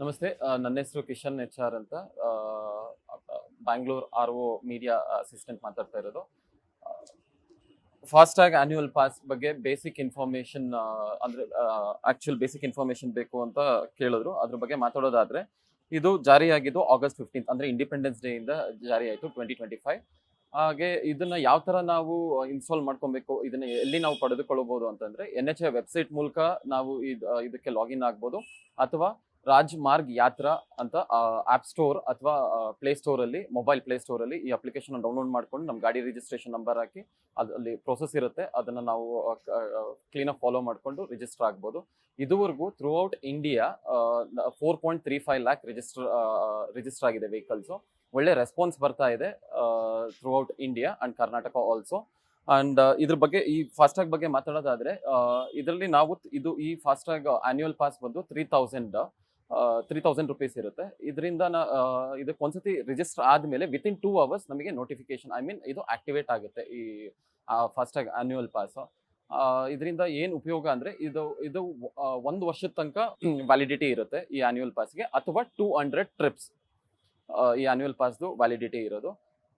ನಮಸ್ತೆ. ನನ್ನ ಹೆಸರು ಕಿಶನ್ HR ಅಂತ. ಬ್ಯಾಂಗ್ಳೂರ್ RO ಮೀಡಿಯಾ ಅಸಿಸ್ಟೆಂಟ್ ಮಾತಾಡ್ತಾ ಇರೋದು. ಫಾಸ್ಟ್ಯಾಗ್ ಆನ್ಯುವಲ್ ಪಾಸ್ ಬಗ್ಗೆ ಬೇಸಿಕ್ ಇನ್ಫಾರ್ಮೇಷನ್, ಅಂದ್ರೆ ಆಕ್ಚುಯಲ್ ಬೇಸಿಕ್ ಇನ್ಫಾರ್ಮೇಷನ್ ಬೇಕು ಅಂತ ಕೇಳಿದ್ರು. ಅದ್ರ ಬಗ್ಗೆ ಮಾತಾಡೋದಾದ್ರೆ, ಇದು ಜಾರಿಯಾಗಿದ್ದು August 15th, ಅಂದ್ರೆ ಇಂಡಿಪೆಂಡೆನ್ಸ್ ಡೇ ಇಂದ ಜಾರಿ ಆಯಿತು 2025. ಹಾಗೆ ಇದನ್ನ ಯಾವ ತರ ನಾವು ಇನ್ಸ್ಟಾಲ್ ಮಾಡ್ಕೊಬೇಕು, ಇದನ್ನ ಎಲ್ಲಿ ನಾವು ಪಡೆದುಕೊಳ್ಳಬಹುದು ಅಂತಂದ್ರೆ NHA ವೆಬ್ಸೈಟ್ ಮೂಲಕ ನಾವು ಇದಕ್ಕೆ ಲಾಗಿನ್ ಆಗ್ಬೋದು, ಅಥವಾ ರಾಜ್ಮಾರ್ಗ್ ಯಾತ್ರಾ ಅಂತ ಆಪ್ ಸ್ಟೋರ್ ಅಥವಾ ಪ್ಲೇ ಸ್ಟೋರ್ ಅಲ್ಲಿ, ಮೊಬೈಲ್ ಪ್ಲೇ ಸ್ಟೋರ್ ಅಲ್ಲಿ ಈ ಅಪ್ಲಿಕೇಶನ್ ಡೌನ್ಲೋಡ್ ಮಾಡ್ಕೊಂಡು ನಮ್ಮ ಗಾಡಿ ರಿಜಿಸ್ಟ್ರೇಷನ್ ನಂಬರ್ ಹಾಕಿ ಅಲ್ಲಿ ಪ್ರೋಸೆಸ್ ಇರುತ್ತೆ, ಅದನ್ನ ನಾವು ಕ್ಲೀನ್ ಆಗಿ ಫಾಲೋ ಮಾಡ್ಕೊಂಡು ರಿಜಿಸ್ಟರ್ ಆಗ್ಬೋದು. ಇದುವರೆಗೂ through out India 4.35 lac register ಆಗಿದೆ ವೆಹಿಕಲ್ಸ್. ಒಳ್ಳೆ ರೆಸ್ಪಾನ್ಸ್ ಬರ್ತಾ ಇದೆ through out India and Karnataka also. And ಇದ್ರ ಬಗ್ಗೆ, ಈ ಫಾಸ್ಟ್ಯಾಗ್ ಬಗ್ಗೆ ಮಾತಾಡೋದಾದ್ರೆ, ಇದರಲ್ಲಿ ನಾವು ಈ ಫಾಸ್ಟ್ಯಾಗ್ ಆನ್ಯುವಲ್ ಪಾಸ್ ಬಂದು 3000 ರುಪೀಸ್ ಇರುತ್ತೆ. ಇದರಿಂದ ಇದಕ್ಕೆ ಒಂದ್ಸತಿ ರಿಜಿಸ್ಟರ್ ಆದ್ಮೇಲೆ ವಿತಿನ್ 2 hours ನಮಗೆ ನೋಟಿಫಿಕೇಶನ್, ಇದು ಆಕ್ಟಿವೇಟ್ ಆಗುತ್ತೆ ಈ ಫಾಸ್ಟ್ಯಾಗ್ ಆನ್ಯುವಲ್ ಪಾಸ್. ಇದರಿಂದ ಏನು ಉಪಯೋಗ ಅಂದ್ರೆ, ಇದು 1 ವರ್ಷದ ತನಕ ವ್ಯಾಲಿಡಿಟಿ ಇರುತ್ತೆ ಈ ಆನ್ಯುವಲ್ ಪಾಸ್ಗೆ, ಅಥವಾ 200 ಟ್ರಿಪ್ಸ್ ಈ ಆನ್ಯುವಲ್ ಪಾಸ್ದು ವ್ಯಾಲಿಡಿಟಿ ಇರೋದು.